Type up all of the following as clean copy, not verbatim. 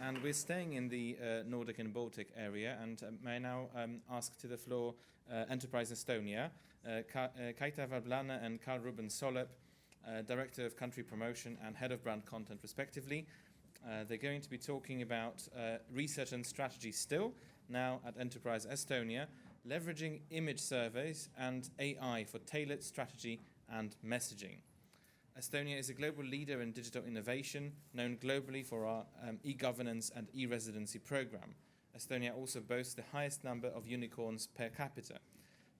And we're staying in the Nordic and Baltic area, and may I now ask to the floor Enterprise Estonia, Kata, Varblane and Carl-Ruuben Soolep, Director of Country Promotion and Head of Brand Content respectively. They're going to be talking about research and strategy still, now at Enterprise Estonia, leveraging image surveys and AI for tailored strategy and messaging. Estonia is a global leader in digital innovation, known globally for our e-governance and e-residency program. Estonia also boasts the highest number of unicorns per capita.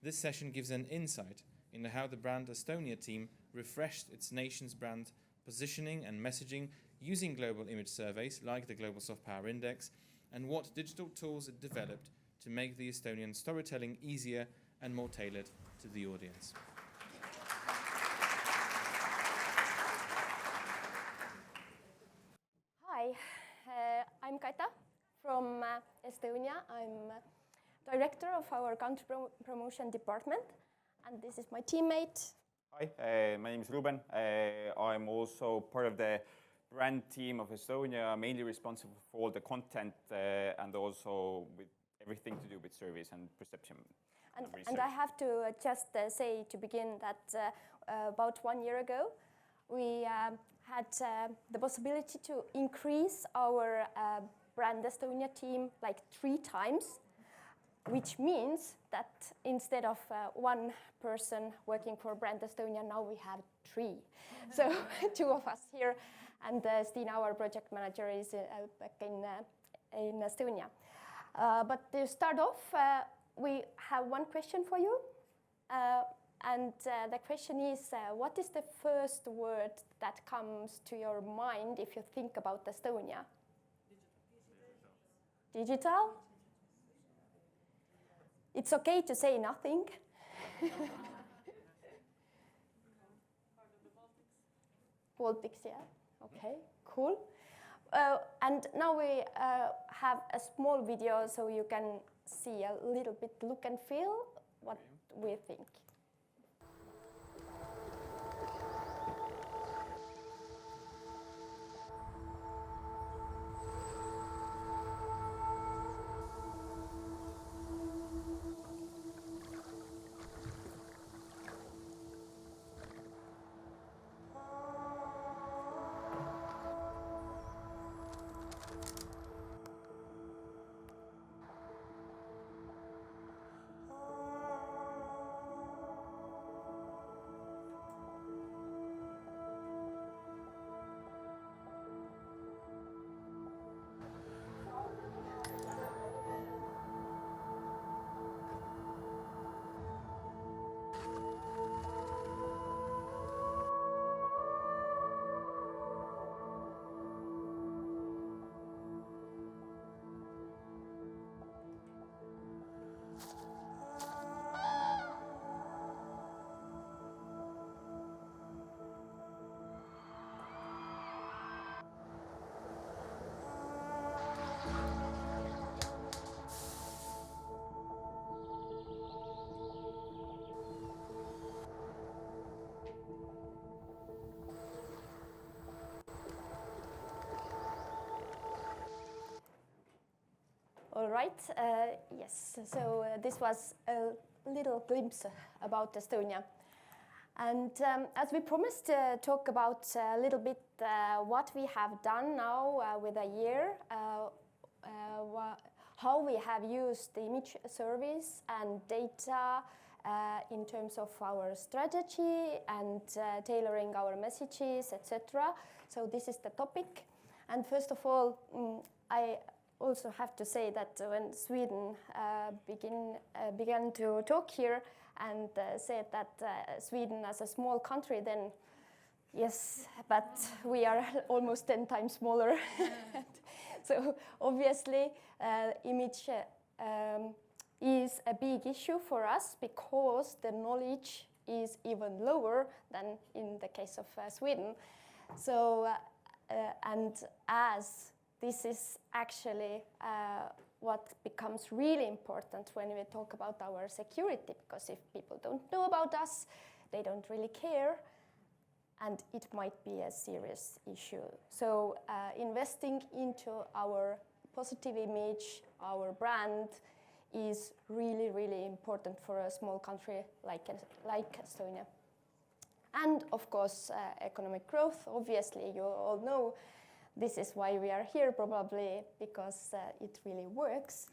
This session gives an insight into how the Brand Estonia team refreshed its nation's brand positioning and messaging using global image surveys like the Global Soft Power Index, and what digital tools it developed to make the Estonian storytelling easier and more tailored to the audience. Hi, I'm Kata from Estonia. I'm director of our country promotion department, and this is my teammate. Hi, my name is Ruben. I'm also part of the brand team of Estonia, mainly responsible for all the content and also with everything to do with surveys and perception. And I have to just say to begin that about 1 year ago, we had the possibility to increase our Brand Estonia team like 3 times, which means that instead of 1 person working for Brand Estonia, now we have 3. So 2 of us here, and Stina, our project manager, is back in Estonia. But to start off, we have 1 question for you. And the question is, what is the first word that comes to your mind if you think about Estonia? Digital? It's okay to say nothing. Baltics, yeah. Okay, cool. And now we have a small video so you can see a little bit look and feel what we think. All right, yes, so this was a little glimpse about Estonia. And as we promised to talk about a little bit what we have done now with a year, how we have used the image surveys and data in terms of our strategy and tailoring our messages, etc. So this is the topic. And first of all, I also have to say that when Sweden began to talk here and said that Sweden as a small country, then yes, but we are almost 10 times smaller. So obviously image is a big issue for us because the knowledge is even lower than in the case of Sweden. So and as this is actually what becomes really important when we talk about our security, because if people don't know about us, they don't really care, and it might be a serious issue. So investing into our positive image, our brand, is really, really important for a small country like Estonia. And of course, economic growth. Obviously, you all know this is why we are here, probably because it really works.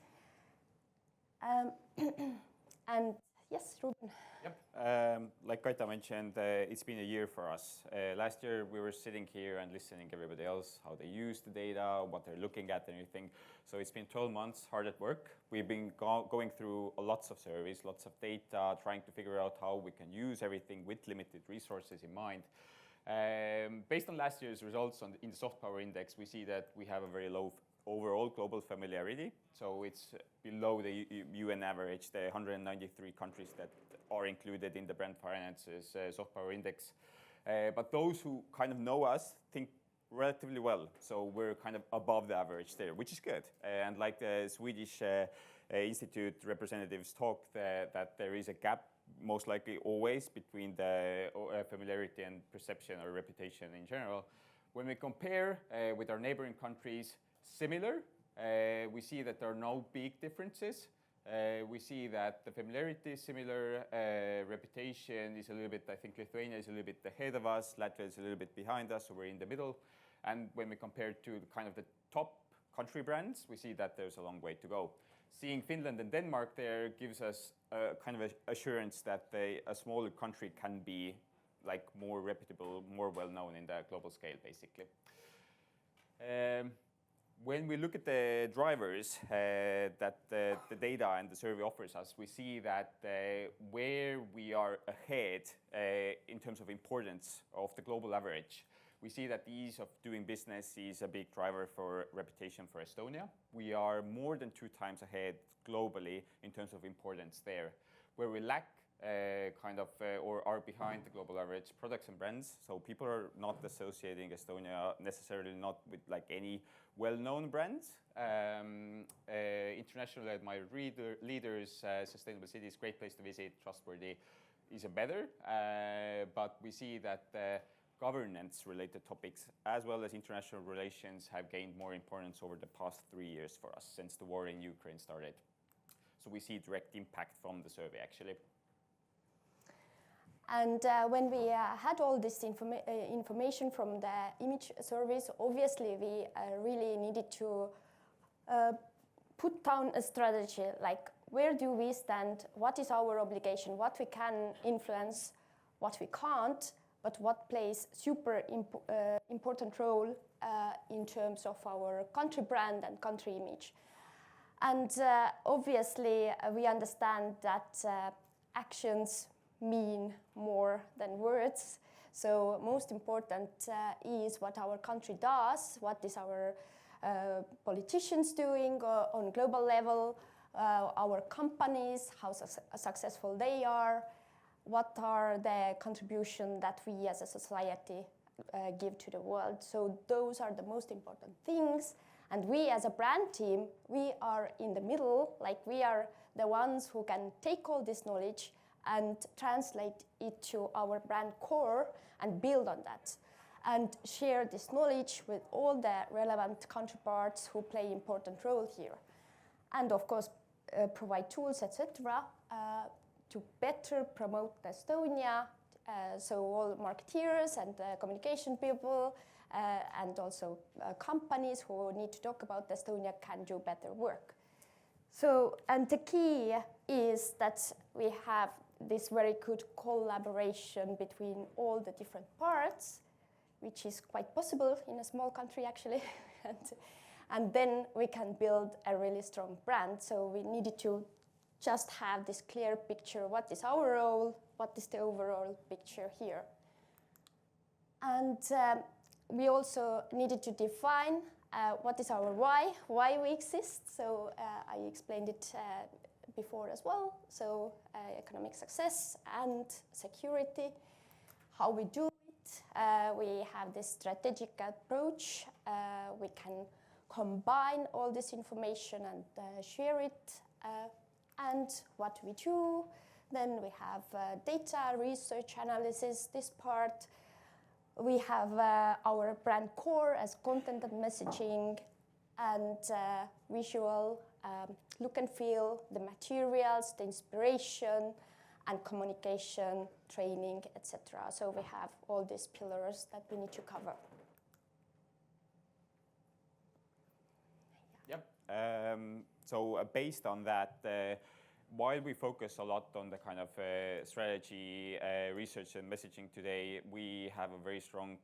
And yes, Ruben. Yep. Like Kata mentioned, it's been a year for us. Last year, we were sitting here and listening to everybody else, how they use the data, what they're looking at, and everything. So it's been 12 months hard at work. We've been going through lots of surveys, lots of data, trying to figure out how we can use everything with limited resources in mind. Based on last year's results in the soft power index, we see that we have a very low overall global familiarity. So it's below the UN average, the 193 countries that are included in the Brand Finance's soft power index. But those who kind of know us think relatively well. So we're kind of above the average there, which is good. And like the Swedish Institute representatives talked, that there is a gap, most likely always, between the familiarity and perception or reputation in general. When we compare with our neighboring countries, similar, we see that there are no big differences. We see that the familiarity is similar, reputation is a little bit, I think Lithuania is a little bit ahead of us, Latvia is a little bit behind us, so we're in the middle. And when we compare to kind of the top country brands, we see that there's a long way to go. Seeing Finland and Denmark there gives us kind of assurance that a smaller country can be like more reputable, more well-known in the global scale, basically. When we look at the drivers that the data and the survey offers us, we see that where we are ahead in terms of importance of the global average, we see that ease of doing business is a big driver for reputation for Estonia. We are more than 2 times ahead globally in terms of importance there. Where we lack or are behind the global average, products and brands. So people are not associating Estonia necessarily not with like any well-known brands. Internationally admired leaders, sustainable cities, great place to visit, trustworthy is a better. But we see that governance-related topics as well as international relations have gained more importance over the past 3 years for us since the war in Ukraine started. So we see direct impact from the survey actually. And when we had all this information from the image surveys, obviously we really needed to put down a strategy, like where do we stand, what is our obligation, what we can influence, what we can't, but what plays super important role in terms of our country brand and country image. And obviously we understand that actions mean more than words. So most important is what our country does, what is our politicians doing on global level, our companies, how successful they are, what are the contributions that we as a society give to the world. So those are the most important things. And we as a brand team, we are in the middle, like we are the ones who can take all this knowledge and translate it to our brand core and build on that and share this knowledge with all the relevant counterparts who play important role here. And of course, provide tools, etc., to better promote Estonia, so all marketeers and communication people and also companies who need to talk about Estonia can do better work. So, and the key is that we have this very good collaboration between all the different parts, which is quite possible in a small country actually. And then we can build a really strong brand. So we needed to just have this clear picture, what is our role, what is the overall picture here. And we also needed to define what is our why we exist. So I explained it before as well. So economic success and security, how we do it. We have this strategic approach. We can combine all this information and share it. And what we do, Then we have data, research, analysis, this part. We have our brand core as content and messaging, and visual, look and feel, the materials, the inspiration, and communication, training, etc. So we have all these pillars that we need to cover. Yep. So based on that, while we focus a lot on the kind of strategy, research and messaging today, we have a very strong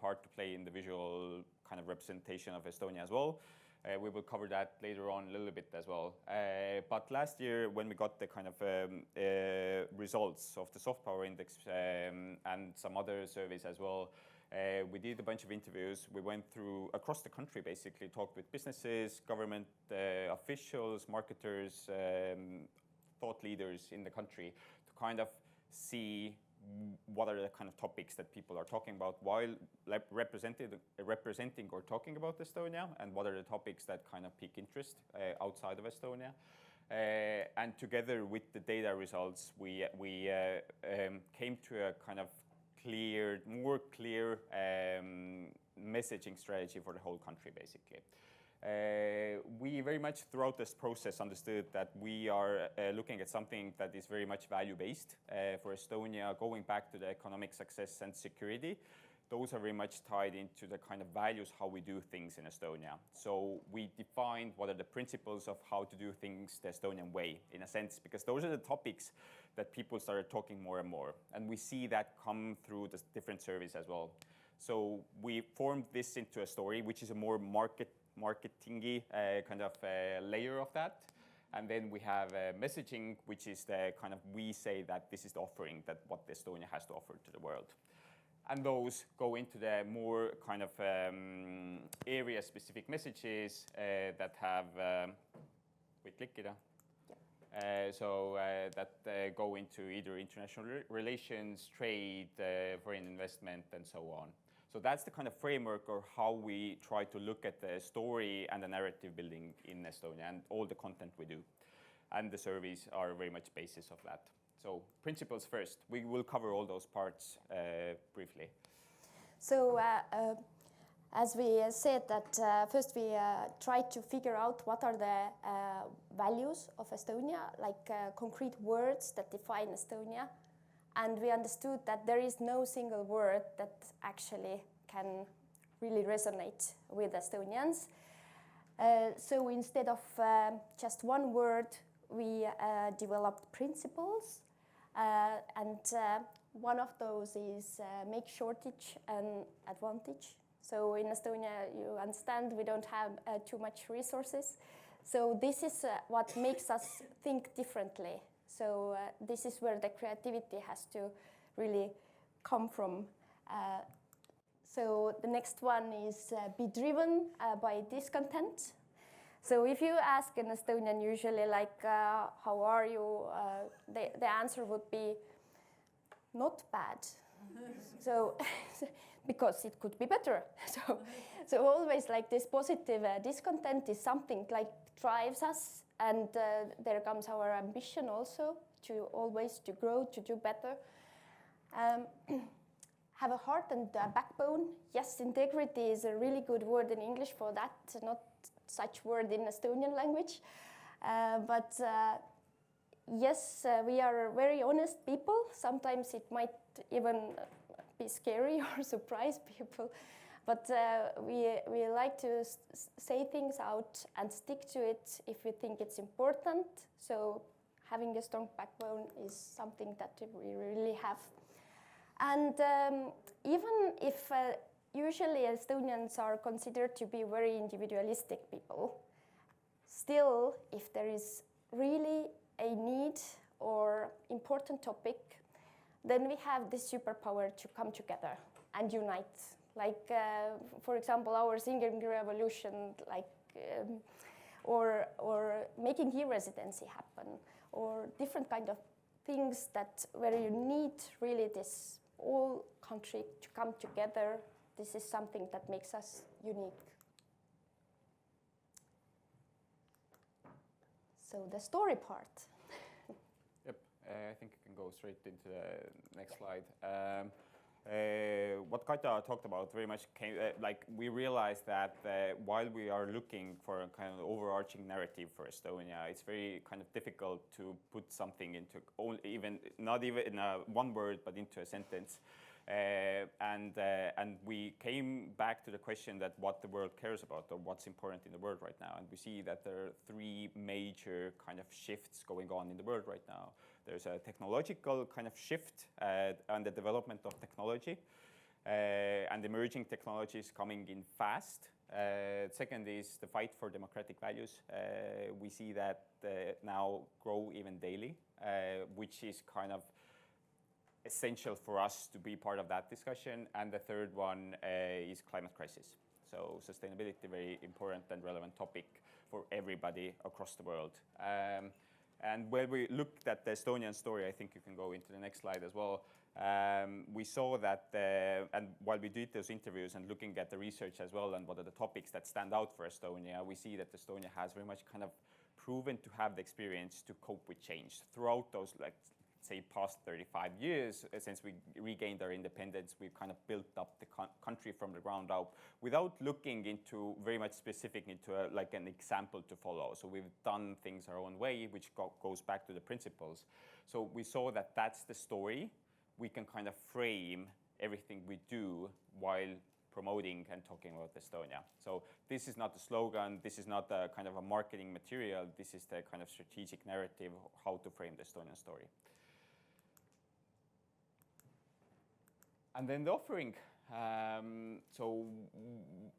part to play in the visual kind of representation of Estonia as well. We will cover that later on a little bit as well. But last year, when we got the kind of results of the soft power index and some other surveys as well, we did a bunch of interviews. We went through across the country, basically, talked with businesses, government officials, marketers, thought leaders in the country to kind of see what are the kind of topics that people are talking about while representing or talking about Estonia, and what are the topics that kind of pique interest outside of Estonia. And together with the data results, we came to a kind of more clear messaging strategy for the whole country, basically. We very much throughout this process understood that we are looking at something that is very much value-based for Estonia, going back to the economic success and security. Those are very much tied into the kind of values, how we do things in Estonia. So we defined what are the principles of how to do things the Estonian way, in a sense, because those are the topics that people started talking more and more. And we see that come through the different surveys as well. So we formed this into a story, which is a more marketingy kind of layer of that. And then we have messaging, which is the kind of, we say that this is the offering that what Estonia has to offer to the world. And those go into the more kind of area-specific messages that have, wait, click it. So that go into either international relations, trade, foreign investment, and so on. So that's the kind of framework or how we try to look at the story and the narrative building in Estonia and all the content we do. And the surveys are very much basis of that. So principles first. We will cover all those parts briefly. So as we said that first we tried to figure out what are the values of Estonia, like concrete words that define Estonia. And we understood that there is no single word that actually can really resonate with Estonians. So instead of just one word, we developed principles. And one of those is make shortage an advantage. So in Estonia, you understand, we don't have too much resources. So this is what makes us think differently. So this is where the creativity has to really come from. So the next one is be driven by discontent. So if you ask an Estonian usually like, how are you? The answer would be not bad. So because it could be better. So always like this positive discontent is something like drives us. And there comes our ambition also to always to grow, to do better. Have a heart and a backbone. Yes, integrity is a really good word in English for that, not such word in Estonian language. But yes, we are very honest people. Sometimes it might even be scary or surprise people. But we like to say things out and stick to it if we think it's important. So having a strong backbone is something that we really have. And even if usually Estonians are considered to be very individualistic people, still, if there is really a need or important topic, then we have this superpower to come together and unite. Like, for example, our singing revolution, like, or making e-residency happen, or different kind of things that where you need really this whole country to come together. This is something that makes us unique. So the story part. Yep. I think you can go straight into the next slide. What Kata talked about very much came, like we realized that while we are looking for a kind of overarching narrative for Estonia, it's very kind of difficult to put something into not even in one word, but into a sentence. And we came back to the question that what the world cares about or what's important in the world right now. And we see that there are three major kind of shifts going on in the world right now. There's a technological kind of shift and the development of technology and emerging technologies coming in fast. Second is the fight for democratic values. We see that now grow even daily, which is kind of essential for us to be part of that discussion. And the third one is climate crisis. So sustainability, very important and relevant topic for everybody across the world. And when we looked at the Estonian story, I think you can go into the next slide as well. We saw that, and while we did those interviews and looking at the research as well and what are the topics that stand out for Estonia, we see that Estonia has very much kind of proven to have the experience to cope with change throughout those, like, say, past 35 years, since we regained our independence. We've kind of built up the country from the ground up without looking into very much specific into like an example to follow. So we've done things our own way, which goes back to the principles. So we saw that that's the story. We can kind of frame everything we do while promoting and talking about Estonia. So this is not a slogan, this is not a kind of a marketing material, this is the kind of strategic narrative, how to frame the Estonian story. And then the offering, so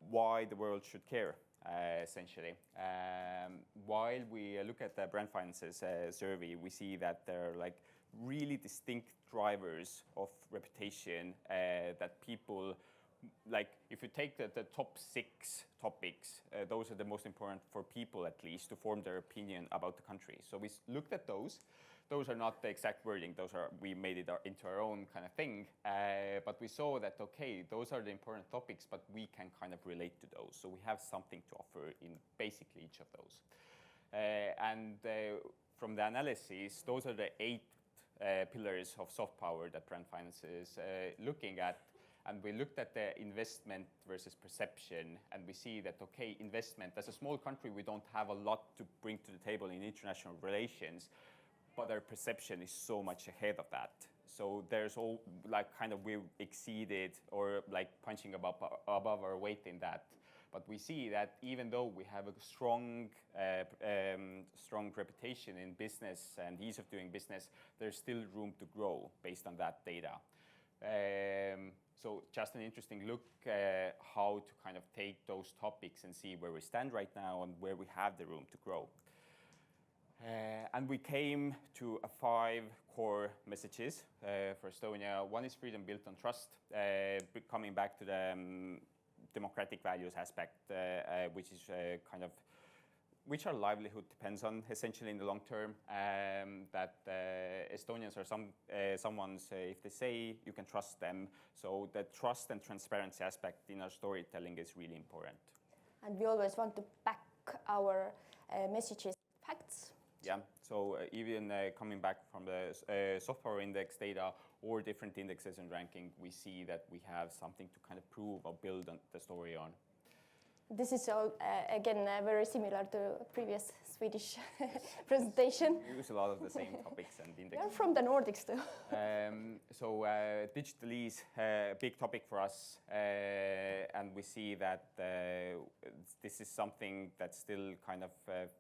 why the world should care, essentially. While we look at the Brand Finance's survey, we see that there are like really distinct drivers of reputation that people, like if you take the top 6 topics, those are the most important for people at least to form their opinion about the country. So we looked at those. Those are not the exact wording, we made it into our own kind of thing, but we saw that, okay, those are the important topics, but we can kind of relate to those. So we have something to offer in basically each of those. And from the analysis, those are the 8 pillars of soft power that Brand Finance is looking at. And we looked at the investment versus perception, and we see that, okay, investment, as a small country, we don't have a lot to bring to the table in international relations, but our perception is so much ahead of that. So there's all like kind of we've exceeded or like punching above our weight in that. But we see that even though we have a strong reputation in business and ease of doing business, there's still room to grow based on that data. So just an interesting look how to kind of take those topics and see where we stand right now and where we have the room to grow. And we came to 5 core messages for Estonia. One is freedom built on trust, coming back to the democratic values aspect, which is which our livelihood depends on essentially in the long term. That Estonians are someone's, if they say, you can trust them. So the trust and transparency aspect in our storytelling is really important. And we always want to back our messages with facts. Yeah, so even coming back from the soft power index data or different indexes and ranking, we see that we have something to kind of prove or build on the story on. This is again very similar to previous Swedish presentation. We use a lot of the same topics and indexes. We're from the Nordics too. So digital is a big topic for us, and we see that this is something that still kind of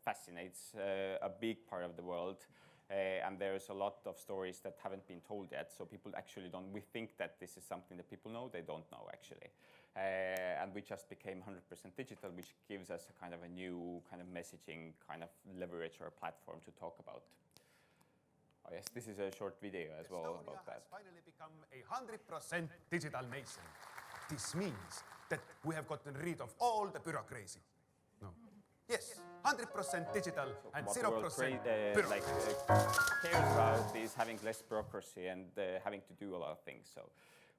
fascinates a big part of the world. And there's a lot of stories that haven't been told yet, so people actually don't. We think that this is something that people know, they don't know actually. And we just became 100% digital, which gives us a kind of a new kind of messaging kind of leverage or platform to talk about. Oh yes, this is a short video as well about that. Estonia has finally become a 100% digital nation. This means that we have gotten rid of all the bureaucracy. No. Yes, 100% digital and 0% bureaucracy. Cares about is having less bureaucracy and having to do a lot of things. So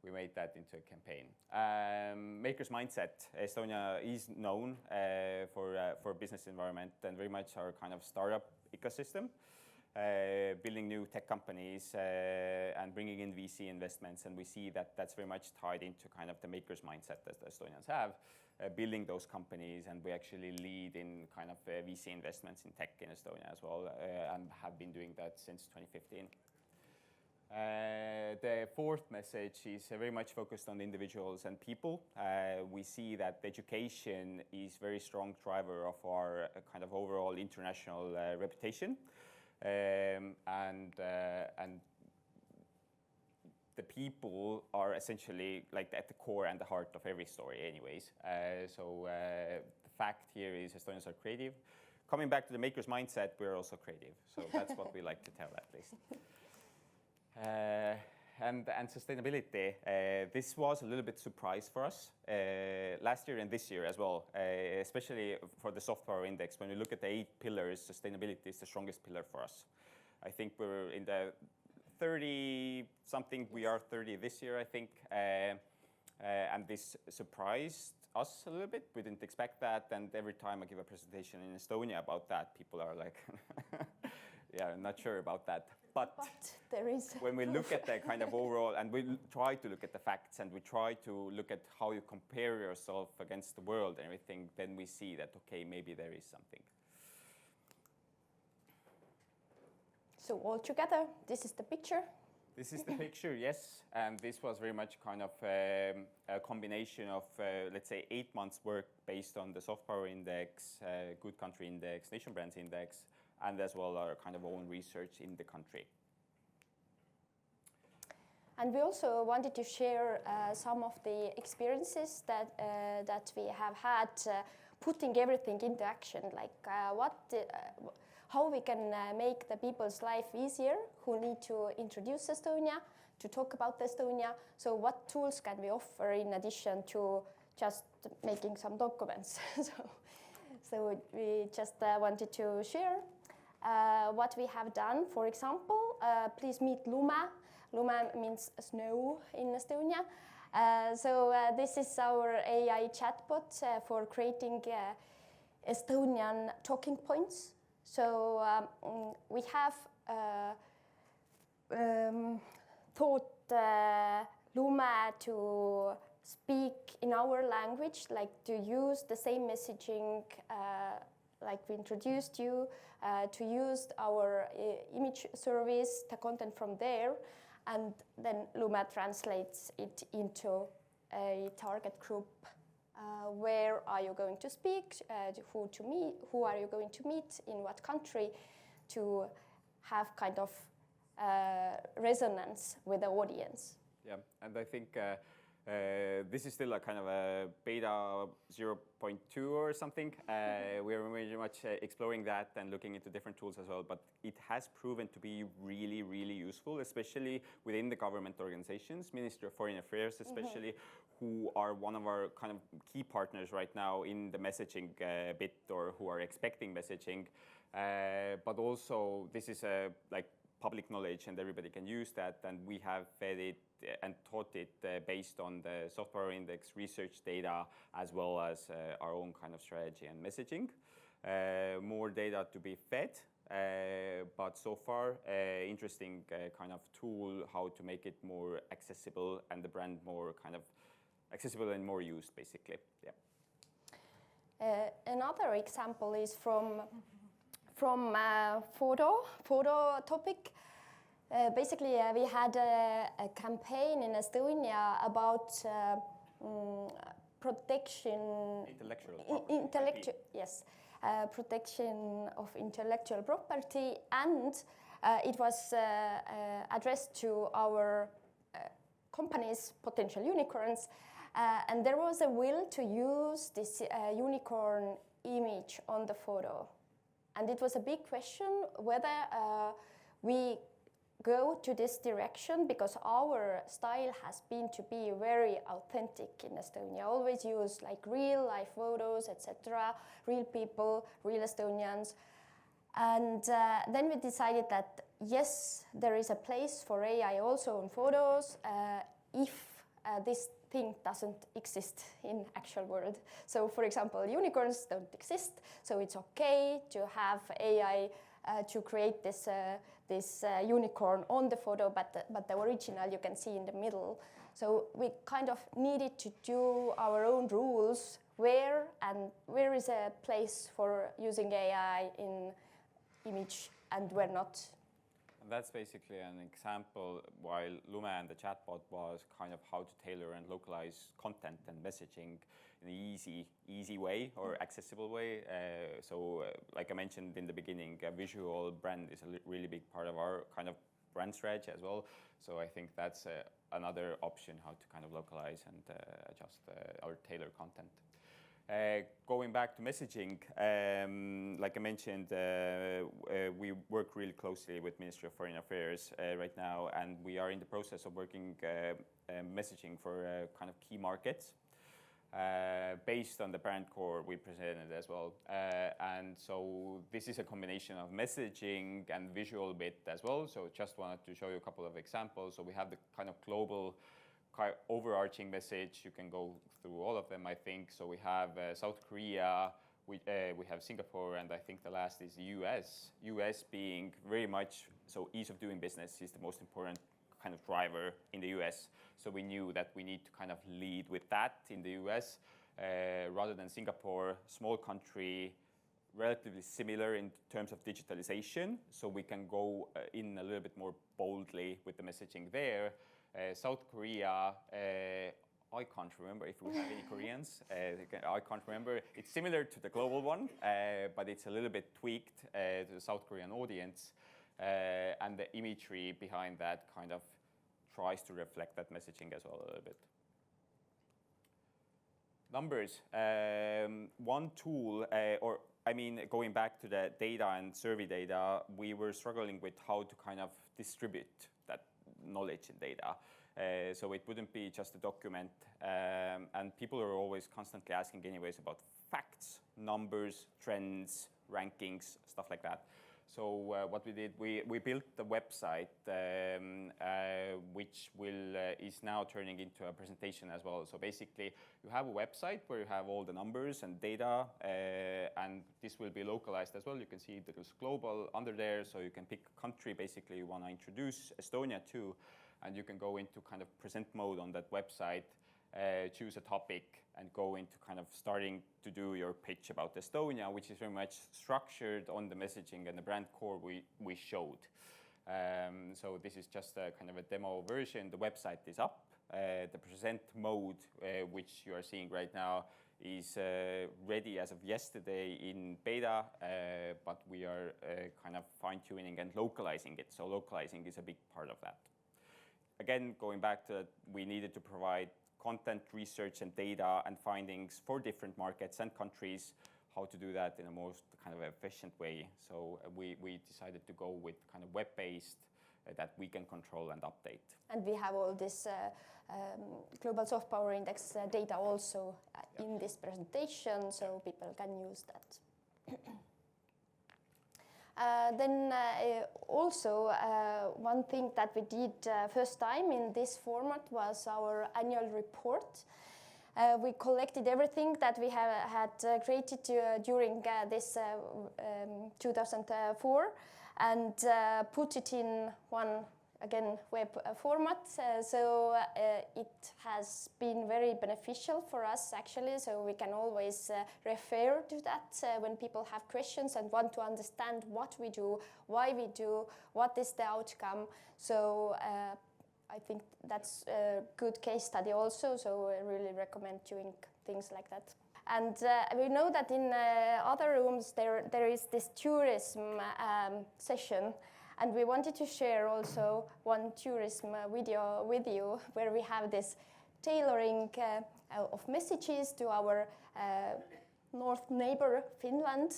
we made that into a campaign. Maker's mindset. Estonia is known for business environment and very much our kind of startup ecosystem. building new tech companies and bringing in VC investments. And we see that that's very much tied into kind of the maker's mindset that the Estonians have, building those companies. And we actually lead in kind of VC investments in tech in Estonia as well, and have been doing that since 2015. The fourth message is very much focused on individuals and people. We see that education is a very strong driver of our kind of overall international reputation. And the people are essentially like at the core and the heart of every story anyways. So the fact here is Estonians are creative. Coming back to the maker's mindset, we're also creative. So that's what we like to tell at least. And sustainability. This was a little bit surprise for us last year and this year as well, especially for the soft power index. When we look at the 8 pillars, sustainability is the strongest pillar for us. I think we're in the 30-something, we are 30 this year, I think. And this surprised us a little bit. We didn't expect that. And every time I give a presentation in Estonia about that, people are like, yeah, I'm not sure about that. But there is when we look at the kind of overall, and we try to look at the facts, and we try to look at how you compare yourself against the world and everything, then we see that, okay, maybe there is something. So all together, this is the picture. This is the picture, yes. And this was very much kind of a combination of, let's say, 8 months work based on the soft power index, good country index, nation brands index, and as well our kind of own research in the country. And we also wanted to share some of the experiences that we have had putting everything into action, like how we can make the people's life easier who need to introduce Estonia, to talk about Estonia. So what tools can we offer in addition to just making some documents? So we just wanted to share what we have done. For example, please meet Lume. Lume means snow in Estonia. So this is our AI chatbot for creating Estonian talking points. So we have taught Lume to speak in our language, like to use the same messaging like we introduced you, to use our image service, the content from there, and then Lume translates it into a target group. Where are you going to speak, who to meet, who are you going to meet, in what country, to have kind of resonance with the audience. Yeah, and I think this is still a kind of a beta 0.2 or something. We are very much exploring that and looking into different tools as well, but it has proven to be really, really useful, especially within the government organizations, Ministry of Foreign Affairs especially, who are one of our kind of key partners right now in the messaging bit, or who are expecting messaging. But also this is like public knowledge and everybody can use that, and we have fed it and taught it based on the soft power index research data, as well as our own kind of strategy and messaging. More data to be fed, but so far interesting kind of tool how to make it more accessible and the brand more kind of accessible and more used, basically. Yeah. Another example is from photo topic. Basically, we had a campaign in Estonia about protection. Protection of intellectual property, and it was addressed to our companies, potential unicorns, and there was a will to use this unicorn image on the photo. And it was a big question whether we go to this direction, because our style has been to be very authentic in Estonia. Always use like real life photos, etc., real people, real Estonians. And then we decided that yes, there is a place for AI also in photos if this thing doesn't exist in actual world. So for example, unicorns don't exist, so it's okay to have AI to create this unicorn on the photo, but the original you can see in the middle. So we kind of needed to do our own rules where is a place for using AI in image and where not. And that's basically an example while Lume and the chatbot was kind of how to tailor and localize content and messaging in an easy way or accessible way. Like I mentioned in the beginning, a visual brand is a really big part of our kind of brand strategy as well. So I think that's another option how to kind of localize and adjust our tailor content. Going back to messaging, like I mentioned, we work really closely with Ministry of Foreign Affairs right now, and we are in the process of working messaging for kind of key markets based on the brand core we presented as well. And so this is a combination of messaging and visual bit as well. So just wanted to show you a couple of examples. So we have the kind of global overarching message. You can go through all of them, I think. So we have South Korea, we have Singapore, and I think the last is the US. US being very much, so ease of doing business is the most important kind of driver in the US. So we knew that we need to kind of lead with that in the US rather than Singapore, small country, relatively similar in terms of digitalization. So we can go in a little bit more boldly with the messaging there. South Korea, I can't remember if we have any Koreans. I can't remember. It's similar to the global one, but it's a little bit tweaked to the South Korean audience. And the imagery behind that kind of tries to reflect that messaging as well a little bit. Numbers. One tool, going back to the data and survey data, we were struggling with how to kind of distribute that knowledge and data. So it wouldn't be just a document. And people are always constantly asking anyways about facts, numbers, trends, rankings, stuff like that. So what we did, we built the website, which is now turning into a presentation as well. So basically, you have a website where you have all the numbers and data, and this will be localized as well. You can see there's global under there, so you can pick a country basically you want to introduce Estonia to, and you can go into kind of present mode on that website, choose a topic, and go into kind of starting to do your pitch about Estonia, which is very much structured on the messaging and the brand core we showed. So this is just a kind of a demo version. The website is up. The present mode, which you are seeing right now, is ready as of yesterday in beta, but we are kind of fine-tuning and localizing it. So localizing is a big part of that. Again, going back to that, we needed to provide content, research, and data and findings for different markets and countries, how to do that in a most kind of efficient way. So we decided to go with kind of web-based that we can control and update. And we have all this Global Soft Power Index data also in this presentation, so people can use that. Also, one thing that we did first time in this format was our annual report. We collected everything that we had created during this 2004 and put it in one, again, web format. It has been very beneficial for us, actually, so we can always refer to that when people have questions and want to understand what we do, why we do, what is the outcome. So I think that's a good case study also, so I really recommend doing things like that. And we know that in other rooms there is this tourism session, and we wanted to share also one tourism video with you where we have this tailoring of messages to our north neighbor, Finland.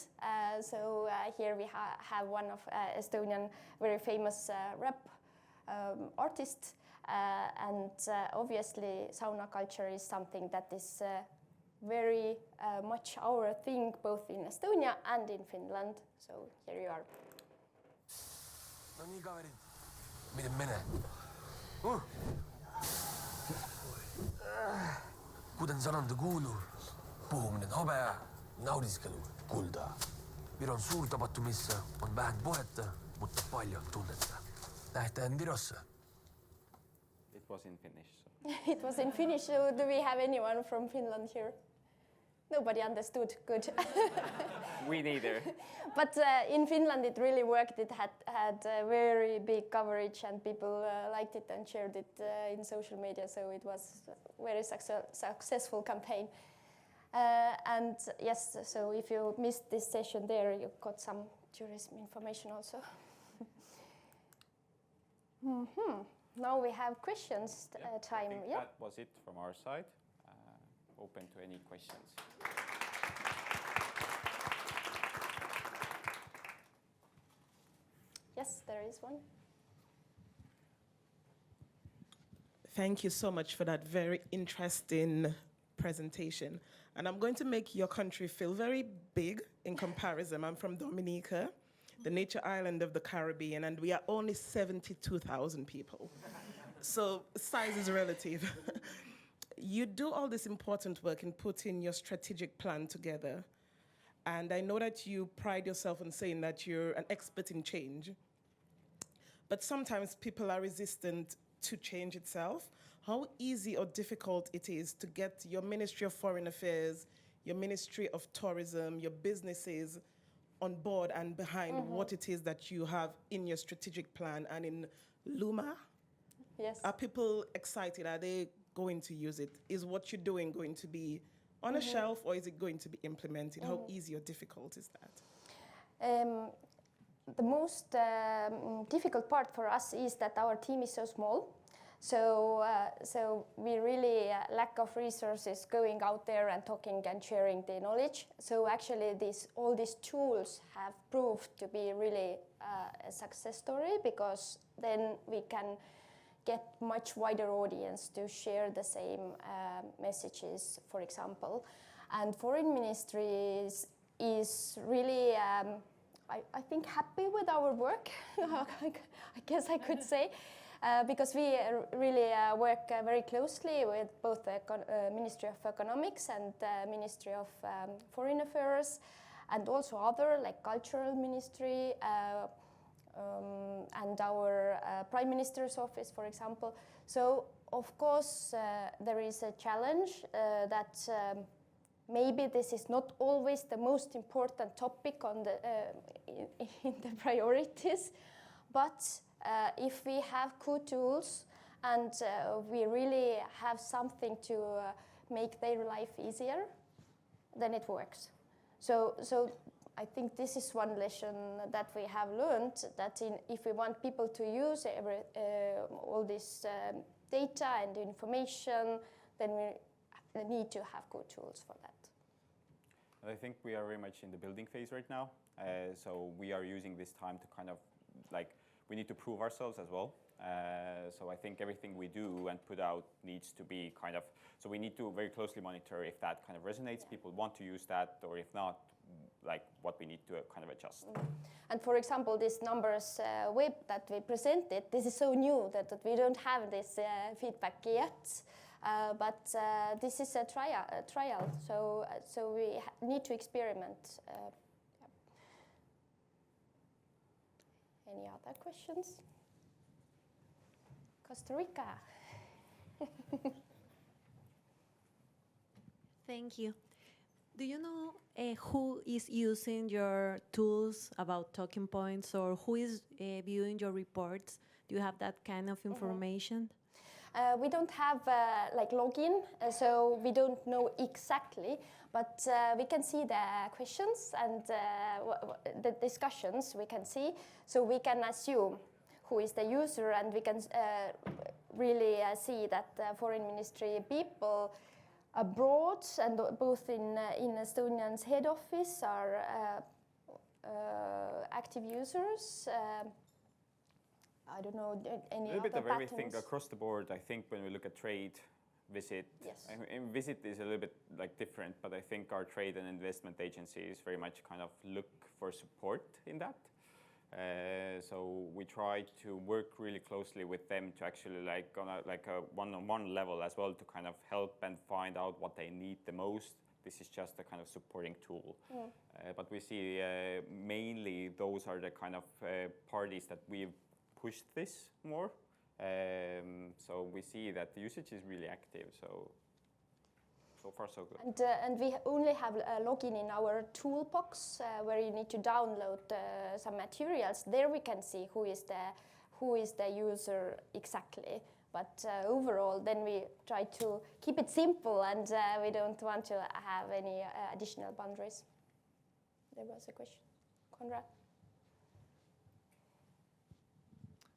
Here we have one of Estonian very famous rap artist. Obviously sauna culture is something that is very much our thing, both in Estonia and in Finland. So here you are. No niin, kaverit. Miten menee? Kuten sanonta kuuluu, puhuminen hopea, nautiskelu kultaa. Viron suurtapahtu, missä on vähän puhetta, mutta paljon tunnetta. Lähdetään Virossa. It was in Finnish. So. It was in Finnish, so do we have anyone from Finland here? Nobody understood, good. We neither. But in Finland it really worked. It had very big coverage and people liked it and shared it in social media, so it was a very successful campaign. And yes, so if you missed this session there, you got some tourism information also. Now we have questions time. I think that was it from our side. Open to any questions. Yes, there is one. Thank you so much for that very interesting presentation. And I'm going to make your country feel very big in comparison. I'm from Dominica, the nature island of the Caribbean, and we are only 72,000 people. So size is relative. You do all this important work in putting your strategic plan together. And I know that you pride yourself on saying that you're an expert in change. But sometimes people are resistant to change itself. How easy or difficult it is to get your Ministry of Foreign Affairs, your Ministry of Tourism, your businesses on board and behind what it is that you have in your strategic plan and in Luma? Yes. Are people excited? Are they going to use it? Is what you're doing going to be on a shelf, or is it going to be implemented? How easy or difficult is that? The most difficult part for us is that our team is so small. So we really lack of resources going out there and talking and sharing the knowledge. So actually all these tools have proved to be really a success story, because then we can get much wider audience to share the same messages, for example. And Foreign Ministry is really, I think, happy with our work, I guess I could say, because we really work very closely with both the Ministry of Economics and the Ministry of Foreign Affairs, and also other, like Cultural Ministry, and our Prime Minister's office, for example. So, of course, there is a challenge that maybe this is not always the most important topic on the, in the priorities, but if we have good tools and we really have something to make their life easier, then it works. So I think this is one lesson that we have learned, that if we want people to use all this data and information, then we need to have good tools for that. I think we are very much in the building phase right now. So we are using this time to kind of, like, we need to prove ourselves as well. So I think everything we do and put out needs to be kind of, so we need to very closely monitor if that kind of resonates, people want to use that, or if not, like what we need to kind of adjust. And for example, this numbers web that we presented, this is so new that we don't have this feedback yet. But this is a trial, so we need to experiment. Any other questions? Costa Rica. Thank you. Do you know who is using your tools about talking points, or who is viewing your reports? Do you have that kind of information? We don't have like login, so we don't know exactly, but we can see the questions and the discussions we can see, so we can assume who is the user, and we can really see that Foreign Ministry people abroad and both in Estonian's head office are active users. I don't know any other patterns. A little bit of everything across the board. I think when we look at trade, visit, yes. and visit is a little bit like different, but I think our trade and investment agencies very much kind of look for support in that. So we try to work really closely with them to actually like on a one-on-one level as well, to kind of help and find out what they need the most this is just a kind of supporting tool. But we see mainly those are the kind of parties that we've pushed this more. So we see that the usage is really active. So far so good. And we only have a login in our toolbox where you need to download some materials. There we can see who is the user exactly. But overall, then we try to keep it simple, and we don't want to have any additional boundaries. There was a question. Konrad?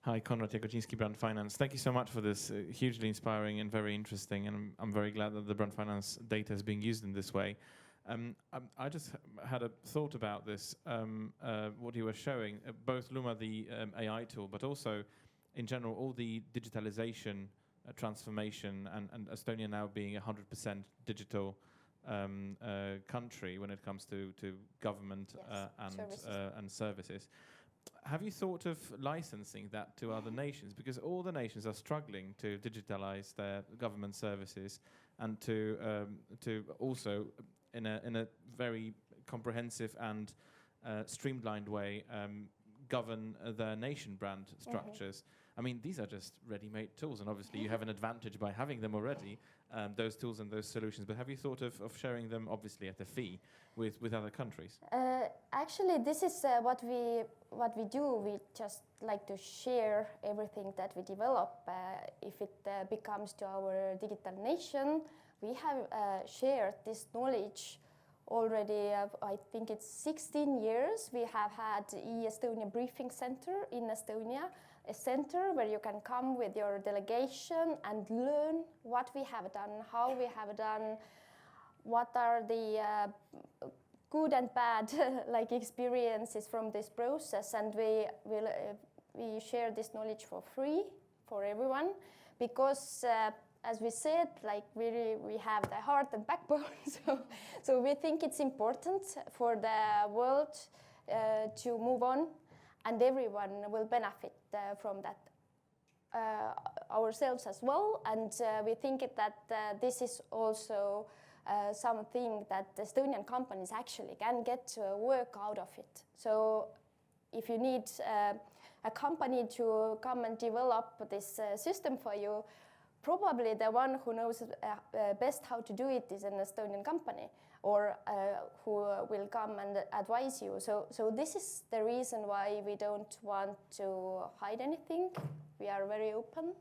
Hi, Konrad Jagodziński, Brand Finance. Thank you so much for this hugely inspiring and very interesting, and I'm very glad that the Brand Finance data is being used in this way. I just had a thought about this, what you were showing, both Luma, the AI tool, but also in general, all the digitalization transformation and Estonia now being 100% digital country when it comes to government and services. Have you thought of licensing that to other nations? Because all the nations are struggling to digitalize their government services and to also, in a very comprehensive and streamlined way, govern their nation brand structures. I mean, these are just ready-made tools, and obviously you have an advantage by having them already, those tools and those solutions. But have you thought of sharing them, obviously at a fee, with other countries? Actually, this is what we do. We just like to share everything that we develop. If it becomes to our digital nation, we have shared this knowledge already. I think it's 16 years. We have had e-Estonia briefing center in Estonia, a center where you can come with your delegation and learn what we have done, how we have done, what are the good and bad like experiences from this process, and we share this knowledge for free for everyone, because as we said, like we have the heart and backbone, so we think it's important for the world to move on, and everyone will benefit from that, ourselves as well. And we think that this is also something that Estonian companies actually can get work out of it. So if you need a company to come and develop this system for you, probably the one who knows best how to do it is an Estonian company, or who will come and advise you. So this is the reason why we don't want to hide anything. We are very open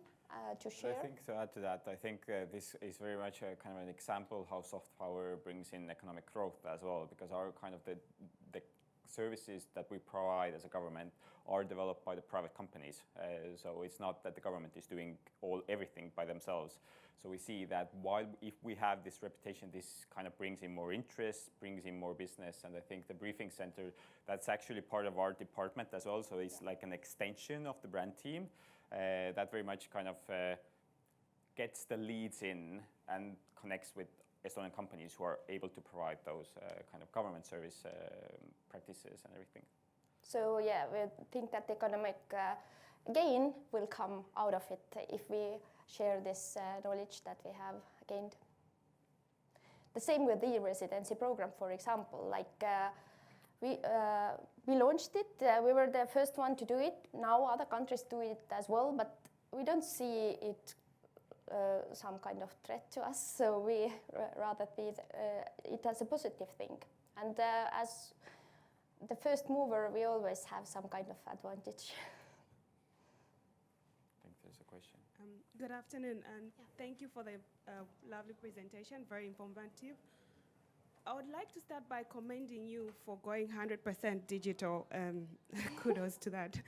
to share. I think to add to that, I think this is very much a kind of an example how soft power brings in economic growth as well, because our kind of the services that we provide as a government are developed by the private companies. So it's not that the government is doing everything by themselves. So we see that if we have this reputation, this kind of brings in more interest, brings in more business. And I think the briefing center, that's actually part of our department as well. So it's like an extension of the brand team that very much kind of gets the leads in and connects with Estonian companies who are able to provide those kind of government service practices and everything. So yeah, we think that economic gain will come out of it if we share this knowledge that we have gained. The same with the e-residency program, for example. Like we launched it. We were the first one to do it. Now other countries do it as well, but we don't see it some kind of threat to us, so we rather see it as a positive thing. And as the first mover, we always have some kind of advantage. I think there's a question. Good afternoon, and thank you for the lovely presentation, very informative. I would like to start by commending you for going 100% digital. Kudos to that.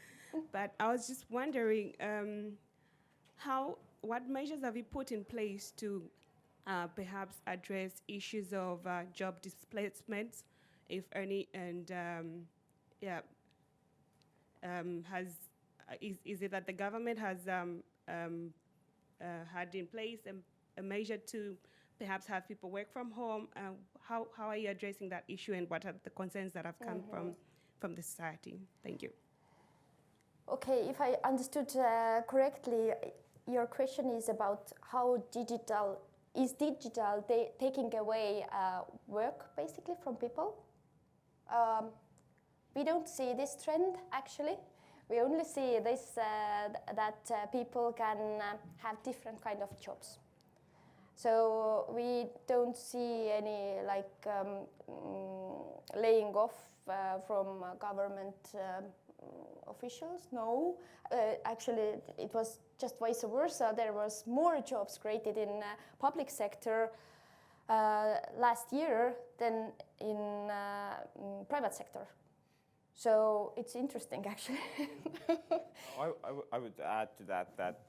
But I was just wondering, what measures have you put in place to perhaps address issues of job displacements, if any, and is it that the government has had in place a measure to perhaps have people work from home? How are you addressing that issue, and what are the concerns that have come from the society? Thank you. Okay, if I understood correctly, your question is about how digital is digital taking away work basically from people? We don't see this trend actually. We only see this that people can have different kind of jobs. So we don't see any like laying off from government officials. No, actually it was just vice versa. There was more jobs created in public sector last year than in private sector. So it's interesting actually. I would add to that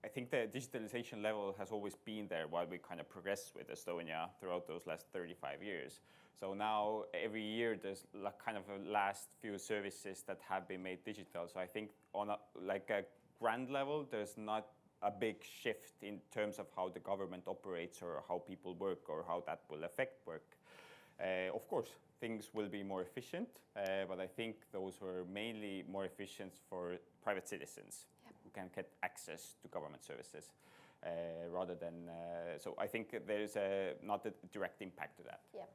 I think the digitalization level has always been there while we kind of progress with Estonia throughout those last 35 years. So now every year there's like kind of a last few services that have been made digital. So I think on a grand level, there's not a big shift in terms of how the government operates or how people work or how that will affect work. Of course, things will be more efficient, but I think those were mainly more efficient for private citizens who can get access to government services rather than, so I think there's not a direct impact to that. Yeah.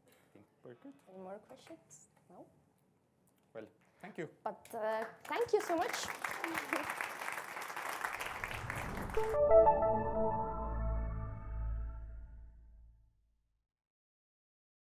I think we're good. Any more questions? No? Well, thank you. But thank you so much.